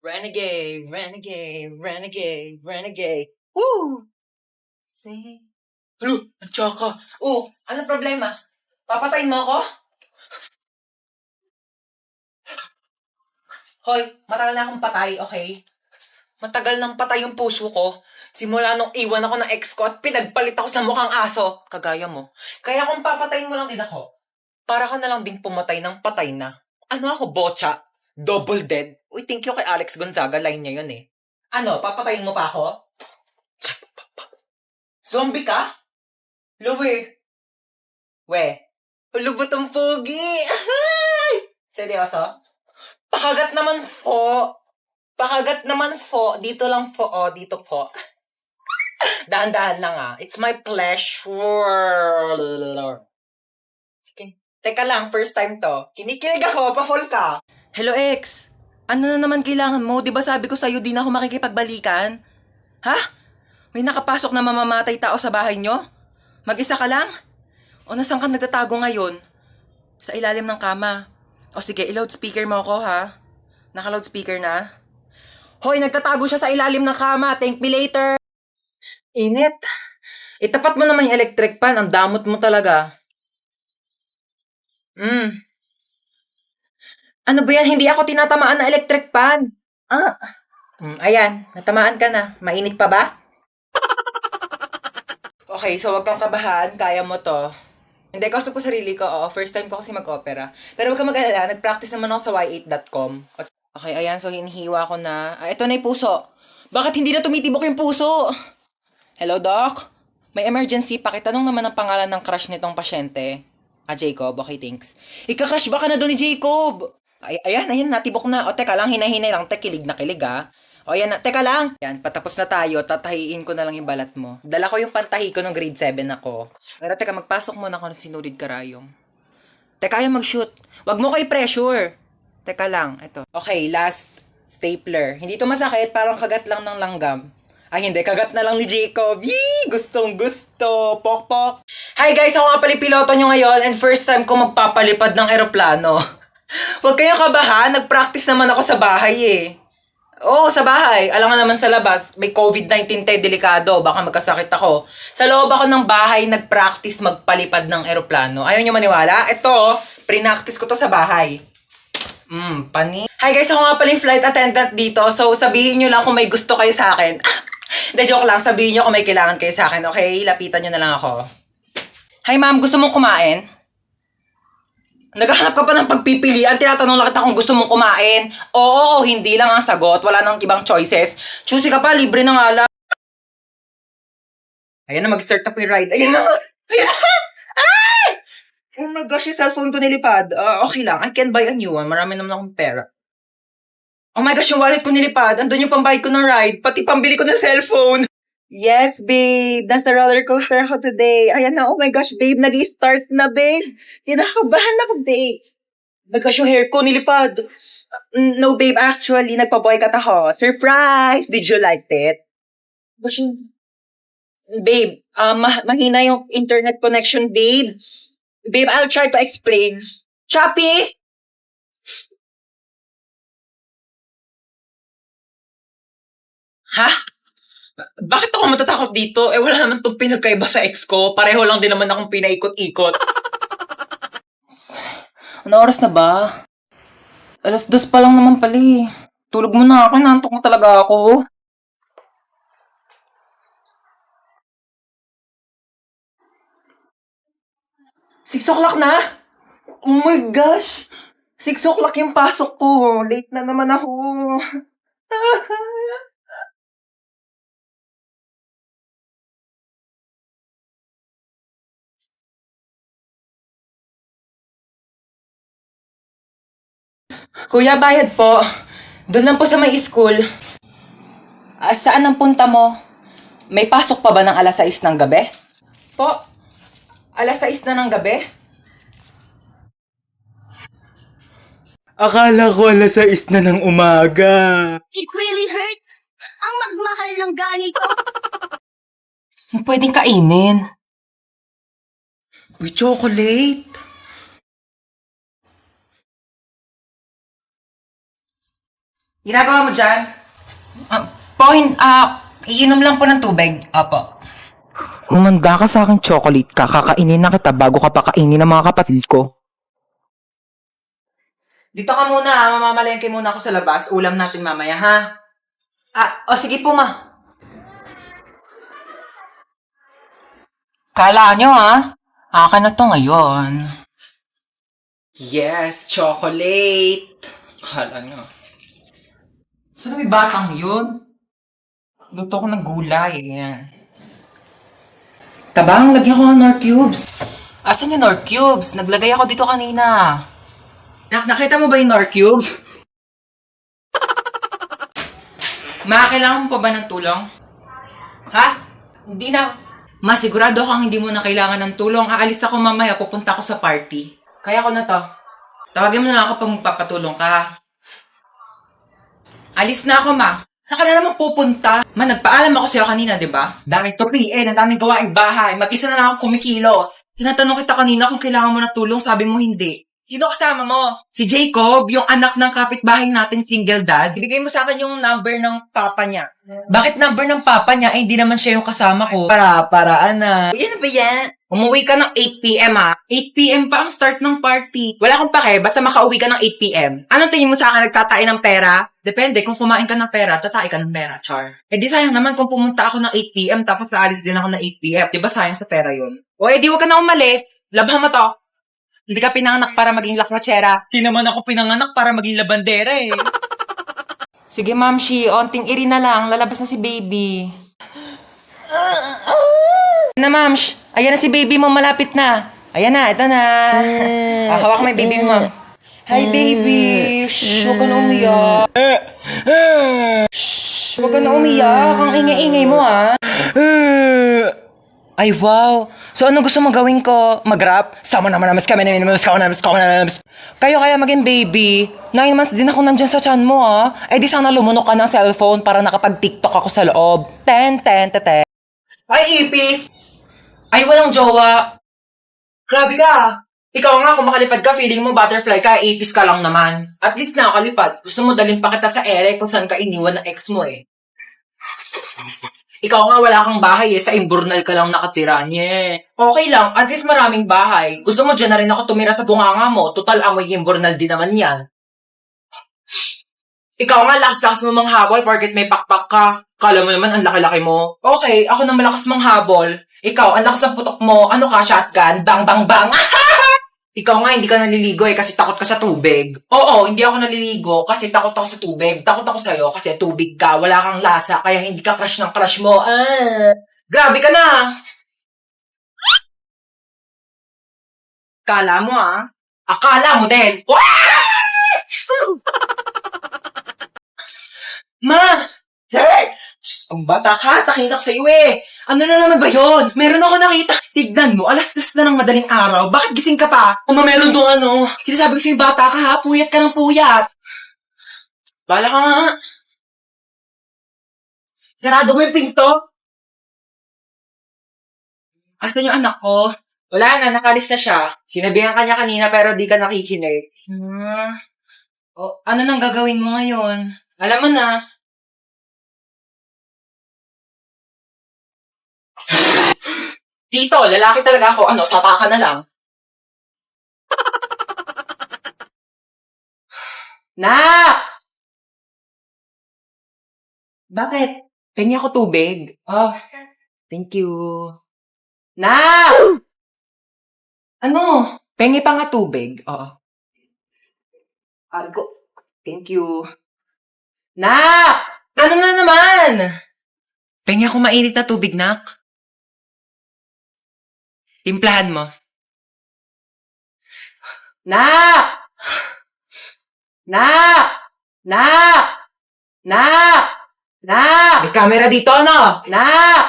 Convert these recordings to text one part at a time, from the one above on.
Renegade, renegade, renegade, renegade. Woo! See? Hello, nandiyan ka. Oh, ano problema? Papatayin mo ako? Hoy, matagal na akong patay, okay? Matagal nang patay yung puso ko. Simula nung iwan ako ng ex ko at pinagpalit ako sa mukhang aso. Kagaya mo. Kaya kung papatayin mo lang din ako, para ka na lang din pumatay ng patay na. Ano ako, bocha? Double dead? Uy, thank you kay Alex Gonzaga. Line niya yun eh. Ano, papatayin mo pa ako? Zombie ka? Luwi. We. Lubot ang pogi. Seryoso? Pakagat naman po. Pakagat naman po. Dito lang po. Oh, dito po. Dahan-dahan lang ah. It's my pleasure. Sige. Teka lang, first time to. Kinikilig ako, pa-fall ka. Hello, ex. Ano na naman kailangan mo? Di ba sabi ko sa'yo di na ako makikipagbalikan? Ha? May nakapasok na mamamatay tao sa bahay nyo? Mag-isa ka lang? O nasan ka nagtatago ngayon? Sa ilalim ng kama. O sige, i-loudspeaker mo ako ha? Naka-loudspeaker na? Hoy, nagtatago siya sa ilalim ng kama. Thank me later. Init. Itapat mo naman yung electric pan. Ang damot mo talaga. Ano ba yan? Hindi ako tinatamaan ng electric pan. Ayan. Natamaan ka na. Mainit pa ba? Okay, so wag kang kabahan. Kaya mo to. Hindi, kausap ko sarili ko. Oo, first time ko kasi mag-opera. Pero wag kang mag-alala. Nag-practice naman ako sa y8.com. Okay, ayan. So, hinihiwa ko na. Ito na yung puso. Bakit hindi na tumitibok yung puso? Hello, Doc? May emergency. Pakitanong naman ang pangalan ng crush nitong pasyente. Jacob. Okay, thanks. Ika-crush ba ka na doon ni Jacob? Ayan, natibok na. O, teka lang, hinay-hinay lang. Kilig na kilig, ha? O, yan na. Teka lang. Yan, patapos na tayo. Tatahiin ko na lang yung balat mo. Dala ko yung pantahi ko nung grade 7 ako. Pero teka, magpasok muna ako ng sinulid karayong. Teka, ayaw mag-shoot. Wag mo kay pressure. Teka lang, ito. Okay, last stapler. Hindi to masakit, parang kagat lang ng langgam. Ay, hindi. Kagat na lang ni Jacob. Yee! Gustong gusto. Pok, pok. Hi guys! Ako nga pala piloto nyo ngayon and first time ko magpapalipad ng eroplano. Huwag kayong kabahan. Nag-practice naman ako sa bahay eh. Oo, sa bahay. Alam nga naman sa labas, may COVID-19 tayo, delikado. Baka magkasakit ako. Sa loob ako ng bahay, nag-practice magpalipad ng eroplano. Ayaw nyo maniwala? Ito, pre-practice ko to sa bahay. Pani. Hi guys, ako nga pala yung flight attendant dito. So, sabihin nyo lang kung may gusto kayo sa akin. Hindi, joke lang. Sabihin nyo kung may kailangan kayo sa akin. Okay? Lapitan nyo na lang ako. Hi ma'am, gusto mong kumain? Naghahanap ka pa ng pagpipilian. Tinatanong lang kita kung gusto mong kumain. Oo, hindi lang ang sagot. Wala nang ibang choices. Choosy ka pa, libre na nga lang. Ayan na, mag-start na po yung ride. Ayan na! Ayan na! Ay! Oh my gosh, yung cellphone ko nilipad. Okay lang, I can buy a new one. Marami naman akong pera. Oh my gosh, yung wallet ko nilipad. Andun yung pambayad ko ng ride. Pati pambili ko ng cellphone. Yes, babe. Nasa roller coaster ako today. Ayan na, oh my gosh, babe. Nag-start na, babe. Kinakabahan ako, babe. Oh my gosh, yung hair ko nilipad. No, babe. Actually, nagpa-boycott ako. Surprise! Did you like it? Gosh, babe, mahina yung internet connection, babe. Babe, I'll try to explain. Choppy! Ha? Bakit ako matatakot dito? Wala naman itong pinagkaiba sa ex ko. Pareho lang din naman akong pinaikot-ikot. Ano oras na ba? 2:00 pa lang naman pala eh. Tulog mo na ako. Nantok na talaga ako. 6 o'clock na? Oh my gosh! 6 o'clock yung pasok ko. Late na naman ako. Kuya, bayad po. Doon lang po sa may school. Saan ang punta mo? May pasok pa ba ng 6:00 ng gabi? Po, 6:00 na ng gabi? Akala ko 6:00 na ng umaga. It really hurt. Ang magmahal ng ganito. Pwedeng kainin. Uy, chocolate. Ginagawa mo dyan? Iinom lang po ng tubig. Opo. Humanda ka sa aking chocolate ka, kakainin na kita bago ka pakainin ng mga kapatid ko. Dito ka muna, ha? Mamamalengke muna ako sa labas. Ulam natin mamaya, ha? Sige po, ma. Kala nyo, ha? Akin na to ngayon. Yes, chocolate. Kala nyo. Saan may batang yun? Luto ko ng gulay. Yan. Tabang, lagyan ko ng Nor Cubes. Asan yung Nor Cubes? Naglagay ako dito kanina. Nakita mo ba yung Nor Cubes? Kailangan mo pa ba ng tulong? Ha? Hindi na. Masigurado kang hindi mo na kailangan ng tulong. Aalis ako mamaya, pupunta ako sa party. Kaya ko na to. Tawagin mo na lang ako pag magpapatulong ka. Alis na ako, ma. Saan ka na naman pupunta? Ma, nagpaalam ako sa'yo kanina, di ba? Dami to PN, ang daming gawaing bahay. Mag-isa na lang ako kumikilos. Tinatanong kita kanina kung kailangan mo ng tulong, sabi mo hindi. Sino kasama mo? Si Jacob, yung anak ng kapitbahay natin, single dad. Ibigay mo sa akin yung number ng papa niya. Bakit number ng papa niya? Hindi naman siya yung kasama ko. Paraan na. Yan na ba yan? Umuwi ka ng 8 p.m. ha? 8 p.m. pa ang start ng party. Wala akong pake, basta makauwi ka ng 8 p.m. Anong tingin mo sa akin nagtatain ng pera? Depende, kung kumain ka ng pera, tatai ka ng pera, char. Di sayang naman kung pumunta ako ng 8 p.m. tapos aalis din ako ng 8 p.m. Diba sayang sa pera yun? Di wag ka na umalis. Labhan mo to. Hindi ka pinanganak para maging lakwachera. Hindi naman ako pinanganak para maging labandera eh. Sige, Ma'am Shi, onting iri na lang. Lalabas na si baby. Ayan na, Ma'am Shi. Ayan na si baby mo, malapit na. Ayan na, ito na. Hawak mo yung baby mo. Hi, baby. Shh, huwag ka na umiyak. Shh, huwag ka na umiyak. Ang ingay-ingay mo, ha? Ay, wow. So, ano gusto mong gawin ko? Mag-rap? Sama naman namas kami namin. Kayo kaya maging baby. 9 months din ako nandyan sa tiyan mo, ah. Di sana lumunok ka ng cellphone para nakapag-tiktok ako sa loob. Ten. Ay, ipis! Ay, walang jowa. Grabe ka. Ikaw nga, kung makalipad ka, feeling mo butterfly ka, ipis ka lang naman. At least nakakalipad. Gusto mo dalhin pa kita sa ere kung saan ka iniwan ng ex mo eh. Ikaw nga wala kang bahay eh, sa Imburnal ka lang nakatira. Okay lang, at least maraming bahay. Gusto mo dyan na rin ako tumira sa bunganga mo, total amoy Imburnal din naman yan. Ikaw nga lakas-lakas mo manghabol porket may pakpak ka. Kala mo naman ang laki-laki mo. Okay, ako na malakas manghabol. Ikaw, ang lakas ng putok mo, ano ka, shotgun? Bang, bang, bang! Ikaw nga, hindi ka naliligo eh kasi takot ka sa tubig. Oo, hindi ako naliligo kasi takot ako sa tubig. Takot ako sa'yo kasi tubig ka, wala kang lasa, kaya hindi ka crush ng crush mo. Grabe ka na! Kala mo Akala mo din. Ma! Hey! Ang bata ka, takinak sa'yo eh. Ano na naman ba yun? Meron ako nakita. Tignan mo, alas-das na ng madaling araw. Bakit gising ka pa? Meron dong Sinasabi ko sa'yo, bata ka ha, puyat ka ng puyat. Bala ka nga. Sarado mo yung pinto. Asan yung anak ko? Wala na, nakalis na siya. Sinabihan ka niya kanina pero di ka nakikinig. Ano nang gagawin mo ngayon? Alam mo na. Tito, lalaki talaga ako. Sata ka na lang. Nak! Bakit? Pengi ako tubig. Thank you. Nak! Ano? Pengi pa nga tubig. Oo. Argo. Thank you. Nak! Ano na naman? Pengi ako mainit na tubig, Nak. Timplahan mo. Nak! Nak! Nak! Nak! Nak! May camera dito, ano? Nak!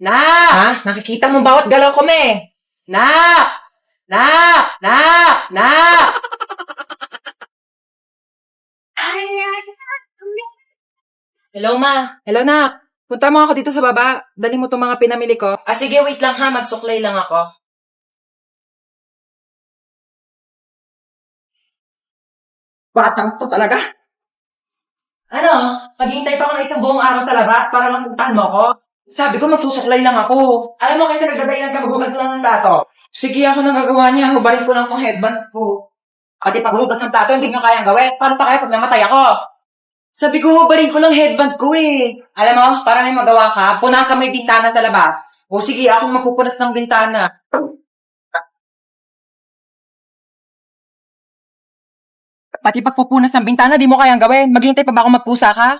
Nak! Ha? Nakikita mo bawat galaw ko, me? Nak! Nak! Nak! Nak! Hello, ma. Hello, Nak. Punta mo ako dito sa baba. Dali mo itong mga pinamili ko. Sige, wait lang ha. Magsuklay lang ako. Batang to talaga. Ano? Paghihintay pa ako ng isang buong araw sa labas para lang puntahan mo ako? Sabi ko, magsusuklay lang ako. Alam mo, kaysa nagdadayan ka, maghugas lang ng plato. Sige, ako nang gagawa niya. Hubarin ko lang tong headband ko. Pati paghugas ng plato, hindi ko kayang gawin. Paano pa kaya pag namatay ako? Sabi ko, hubarin ko lang headband ko eh. Alam mo, para may magawa ka, punasan mo yung bintana sa labas. O sige, akong magpupunas ng bintana. Pati pagpupunas ng bintana, di mo kayang gawin. Maghihintay pa ba ako magpusa ka?